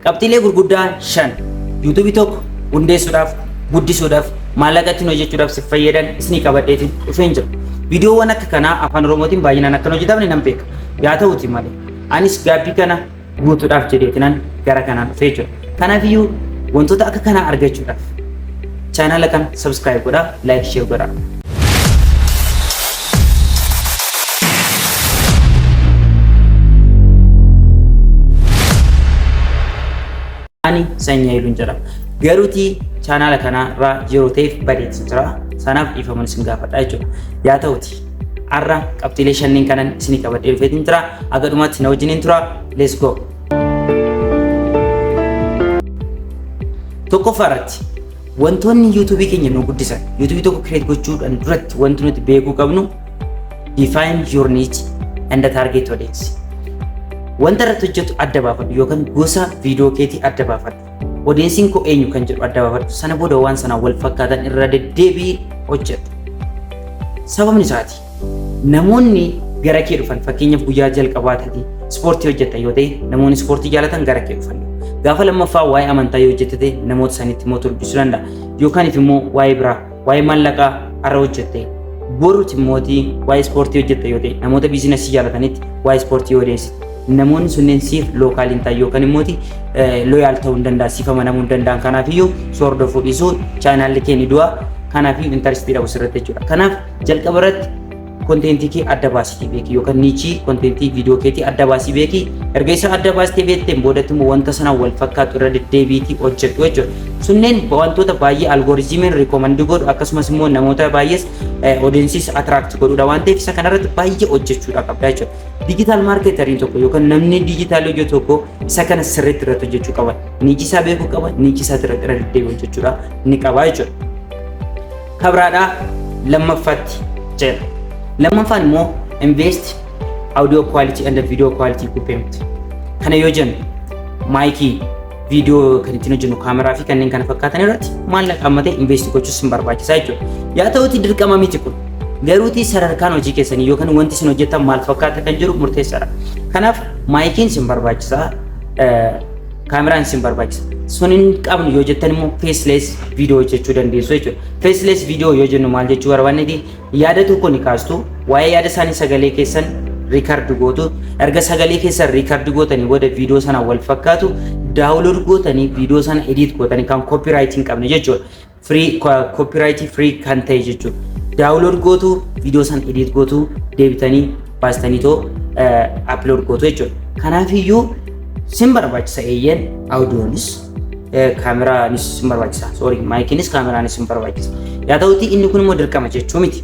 Qabxiilee gurguddaa 5 YouTube tokko hundeessuudhaaf guddisuudhaaf maallaqatti hojjechuudhaaf si fayyadan isinii qabadheetiin dhufeen jira. Viidiyoowwan akka kanaa afaan Oromootiin baay'inaan akka hojjetamne nan beeka. Yaa ta'uuti malee anis gaabbii kana guutuudhaaf jedheetinan gara kanaan dhufee jira. Kanaafiyyuu wantoota akka kanaa argachuudhaaf chaanala kana subscribe godhaa, like, share godhaa. Ani Sanya Ilun jedhama. Garuutii chaanala kanarraa yeroo ta'eef bareedsin jira. Sanaaf dhiifaman isin gaafadhaa jechuudha. Yaa ta'uuti har'a qabxiilee shanneen kanan isinii qabadhee dhufeetiin jira. Aga dhumaatti na wajjiniin tura. Let's go. Tokkoffaarratti wantoonni YouTube keenya nu guddisan, YouTube tokko create gochuudhaan duratti wanti nuti beekuu qabnu define your niche and the target audience. Wanta irratti hojjetu adda baafadhu yookaan gosa viidiyoo keetii adda baafadhu. Audiensiin koo eenyu kan jedhu adda baafadhu. Sana booda waan sana wal fakkaatan irra deddeebi'ii hojjedhu. Sababni isaati namoonni gara kee dhufan fakkeenyaaf guyyaa jalqabaatati ispoortii hojjetta yoo ta'e namoonni ispoortii jaalatan gara kee dhufan. Gaafa lammaffaa waa'ee amantaa yoo hojjette namoota sanitti immoo dubbisuu danda'a. Yookaan immoo waa'ee biraa waa'ee maallaqaa har'a hojjette boruuti mootii waa'ee ispoortii hojjette yoo ta'e namoota biizinasii jaalatanitti waa'ee ispoortii yoo odeessite. Namoonni sunneen siif lookaal hin taane yookaan immoo looyaal ta'uu hin danda'a, siif amanamuu hin danda'an. Kanaafiyyuu hordofuu dhiisuu chaanaalli kee ni du'a. Kanaafiyyuu intarestii dhabu sirratti jechuudha. Kanaaf jalqaba irratti kontentii kee adda baasii beeki yookaan niichii kontentii viidiyoo keetii adda baasii beeki. Erga isa adda baastee beekteen boodatti immoo wanta sana wal fakkaatu irra deddeebiitii hojjedhu jechuudha. Sunneen wantoota baay'ee algooriizimiin rikoomandii godhu akkasumas immoo namoota baay'ees audiensiis attract godhuudha waan ta'eef isa kanarratti baay'ee hojjechuudha qabda jechuudha. Digital marketeriin tokko yookaan namni digital hojjetu tokko isa kana sirriitti irratti hojjechuu qaba. Niichii isaa beekuu qaba, niichii isaa irratti irra deddeebi'ee hojjechuudha ni qaba jechuudha. Kabraadhaa lammaffaatti jedha. Lammaffaan immoo invest audio quality and video quality equipment. Kana yoo jennu maayikii viidiyoo kan ittiin hojjennu kaameraa fi kanneen kana fakkaatan irratti maallaqa ammatee invest gochuus hin barbaachisaa jechuudha. Yaa ta'uuti dirqama miti kun. Garuutii sadarkaan hojii keessanii yookaan wanti isin hojjettan maal fakkaata kan jedhu murteessaadha. Kanaaf maayikiin isin barbaachisaa, kaameraan isin barbaachisa. Sun hin qabnu yoo jettan immoo faceless video hojjechuu dandeessu jechuudha. Faceless video yoo jennu maal jechuu barbaanneeti yaada tokko ni kaastu, waa'ee yaada isaanii sagalee keessan record gootu, erga sagalee keessan record gootanii booda video sana wal fakkaatu download gootanii video sana edit gootanii kan copyright hin qabne jechuudha. Free copyright free kan ta'e jechuudha. Download gootu video san edit gootu deebitanii baastanii too upload gootu jechuudha. Kanaafiyyuu sin barbaachisa eeyyan audiyoonis kaameraanis sin barbaachisa. Sorry, maayikiinis kaameraanis sin barbaachisa. Yaa ta'uuti inni kun immoo dirqama jechuu miti.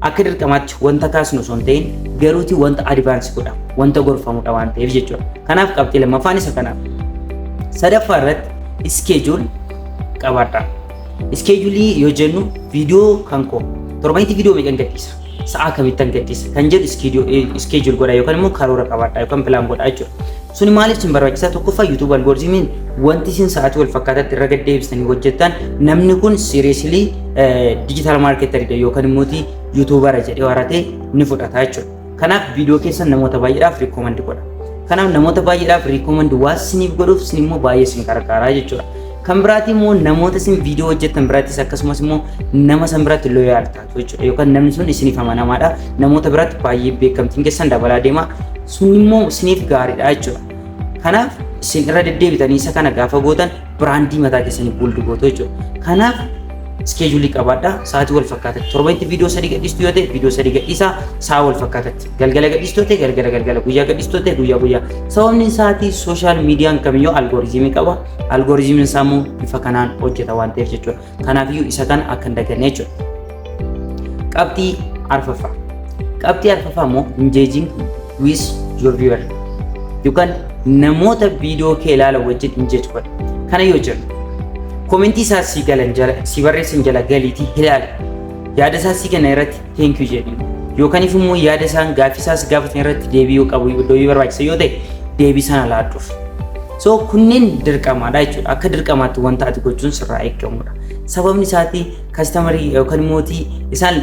Akka dirqamaatti wanta kaasnu osoo hin ta'in garuutii wanta advance godha, wanta gorfamudha waan ta'eef jechuudha. Kanaaf qabxii lammaffaan isa kanaaf. Sadaffaa irratti schedule qabaadha. Schedule yoo jennu viidiyoo kan koo torbanitti viidiyoo meeqan gadhiisa? Sa'a kamittan gadhiisa? Kan jedhu schedule godha yookaan immoo karoora qabaadha yookaan plan godha jechuudha. Suni maaliif sin barbaachisaa? Tokkoffaa YouTube algooriizimiin wanti isin sa'aatii wal fakkaataatti irra gaddeebisanii hojjettan namni kun seriously digital marketeridha yookaan immoo YouTuber jedhee warate ni fudhata jechuudha. Kanaaf viidiyoo keessan namoota baay'eedhaaf recommend godha. Kanaaf namoota baay'eedhaaf recommend waan isiniif godhuuf isin immoo baay'ee isin gargaara jechuudha. Kan biraati immoo namoota isin viidiyoo hojjettan biraattis akkasumas immoo nama san biraatti looyaal taatu jechuudha. Yookaan namni sun isiniif amanamaadha. Namoota biraatti baay'ee beekamtiin keessan dabalaa deema. Sun immoo isiniif gaariidha jechuudha. Kanaaf isin irra deddeebitanii isa kana gaafa gootan biraandii mataa keessanii build gootu jechuudha. Kanaaf schedule qabaadha. Sa'aatii wal fakkaatatti torbanitti viidiyoo 3 gadhiistu yoo ta'e viidiyoo 3 gadhiisaa sa'a wal fakkaatatti. Galgala gadhiistu yoo ta'e galgala, guyyaa gadhiistu yoo ta'e guyyaa. Sababni isaatii social meediyaan kamiyyuu algooriizimii qaba. Algooriizimiin isaa immoo bifa kanaan hojjeta waan ta'eef jechuudha. Kanaafiyyuu isa kana akka hin daganne jechuudha. Qabxii arfaffaa. Qabxii arfaffaa immoo engaging with your viewer. Yookaan namoota viidiyoo kee ilaalan wajjin engage godha. Kana yoo jennu komentii isaa si galan jala si barreessan jala galiitii ilaali. Yaada isaa si kenna irratti thank you jedhi. Yookaan immoo yaada isaan gaaffii isaas gaafatan irratti deebi'uu qabu deebii barbaachisa yoo ta'e deebii sana laadduuf. So kunneen dirqamaadha jechuudha. Akka dirqamaatti wanta ati gochuun sirraa eegamudha. Sababni isaatii kaastamarii yookaan immoo isaan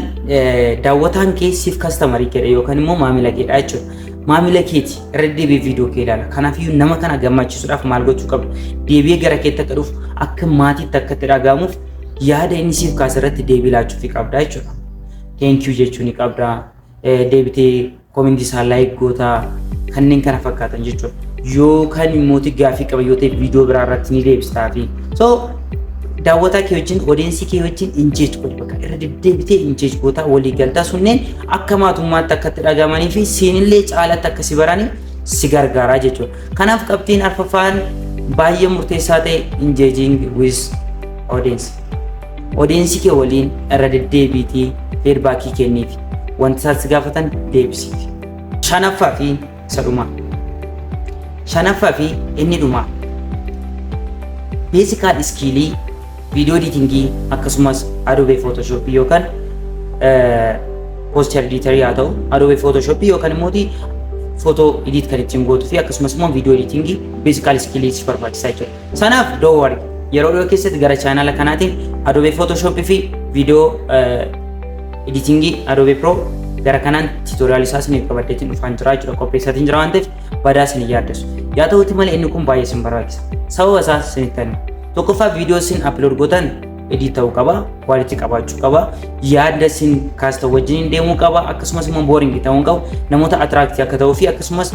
daawwataan kee siif kaastamarii kedha yookaan immoo maamila kedha jechuudha. maamila keeti irra deebi'ee viidiyoo kee ilaala. Kanaafiyyuu nama kana gammachiisuudhaaf maal gochuu qabdu? Deebi'ee gara keetti akka dhufu akka maatiitti akka itti dhaga'amuuf yaada inni siif kaase irratti deebii laachuuf qabda jechuudha. Thank you jechuun ni qabda. Deebitee koomentii isaa laayik goota kanneen kana fakkaatan jechuudha. Yookaan immoo gaaffii qaba yoo ta'e viidiyoo biraa irratti ni deebistaafi. So daawwataa kee wajjin odeensii kee wajjin injeech godhi bakka irra deddeebitee injeech goota walii galtaa sunneen akka maatummaatti akka itti dhagahamanii fi siinillee caalatti akka si baranii si gargaaraa jechuudha. Kanaaf qabxiin arfaffaan baay'ee murteessaa ta'e engaging with audience. Odeensii kee waliin irra deddeebiitii feedbackii kenniif wanta isaan si gaafatan deebisiif. Shanaffaa fi sadhumaa. Shanaffaa fi inni dhumaa. Basic skill video editing akkasumas Adobe Photoshop yookaan poster editor yaa ta'u Adobe Photoshop yookaan immoo photo edit kan ittiin gootu fi akkasumas immoo video editing basic skills barbaachisaa jechuudha. Sanaaf don't worry yeroo dhiyoo keessatti gara channel kanaatiin Adobe Photoshop fi video editing Adobe Pro gara kanaan tutorial isaa isiniif qabaddeetiin dhufaan jira jechuudha. Qopheessaatiin jira waan ta'eef badaa isin yaaddeessu. Yaa ta'utti malee inni kun baay'ee isin barbaachisa. Sababa isaas isinitti hima. Tokkoffaa viidiyoo isin upload gootan edit ta'uu qaba, quality qabaachuu qaba, yaada isin kaastan wajjin deemuu qaba, akkasumas immoo boring ta'uu qabu, namoota attract akka ta'uu fi akkasumas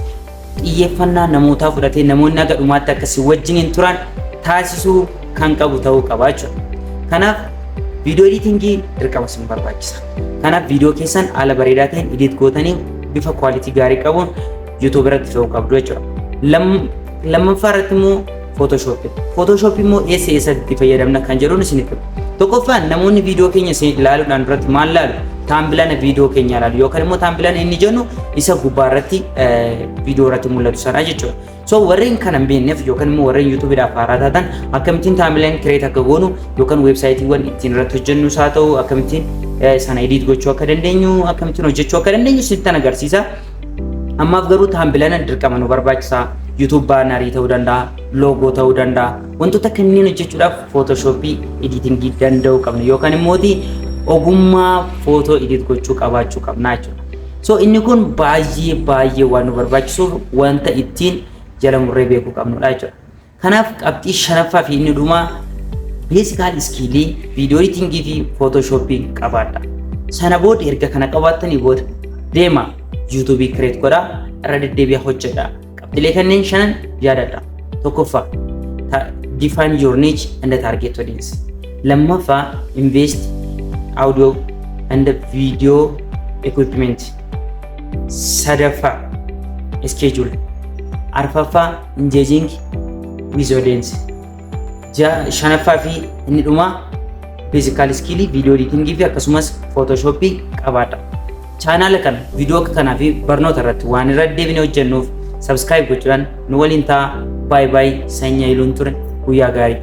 xiyyeeffannaa namootaa fudhatee namoonni akka dhumaatti akkasii wajjin turan taasisuu kan qabu ta'uu qaba jechuudha. Kanaaf viidiyoo editing dirqama isin barbaachisa. Kanaaf viidiyoo keessan haala bareedaa ta'een edit gootanii bifa quality gaarii qabuun YouTube irratti fe'uu qabdu jechuudha. Lammaffaa irratti immoo Photoshop immoo eessatti fayyadamna kan jedhuun isiniif hima. Tokkoffaan namoonni viidiyoo keenya ilaaluudhaan duratti maal ilaalu? Taambilana viidiyoo keenya ilaalu yookaan immoo taambilana inni jennu isa gubbaa irratti viidiyoo irratti mul'atu sana jechuudha. So warreen kana hin beekneef yookaan immoo warreen YouTubeedhaaf haaraa taatan akkamittiin taambilana create akka goonu yookaan weebsaayitiiwwan ittiin irratti hojjennu isaa ta'u akkamittiin sana edit gochuu akka dandeenyu akkamittiin hojjechuu akka dandeenyu isinitti agarsiisa. Ammaaf garuu taambilana dirqama nu barbaachisa. YouTube banner ta'uu danda'a, logo ta'uu danda'a. Wantoota kanneen hojjechuudhaaf Photoshop editing danda'uu qabna yookaan immoo ogummaa photo edit gochuu qabaachuu qabna jechuudha. So inni kun baay'ee waan nu barbaachisuuf wanta ittiin jala murree beekuu qabnudha jechuudha. Kanaaf qabxii shanaffaa fi inni dhumaa basic skill video editing fi Photoshop qabaadha. Sana booda erga kana qabaattanii booda deema YouTube create godha irra deddeebi'aa hojjedha. Qabxiilee kanneen shanan yaadadha. Tokkoffaa define your niche and the target audience. Lammaffaa invest audio and video equipment. Sadaffaa schedule. Arfaffaa engaging with audience. Shanaffaa fi inni dhumaa basic skill video editing fi akkasumas Photoshop qabaadha. Channel kana video kanaa fi barnoota irratti waan irra deebinee hojjennuuf subscribe gochuudhaan nu waliin ta'aa. Bye bye. Sanya iluun ture guyyaa gaarii.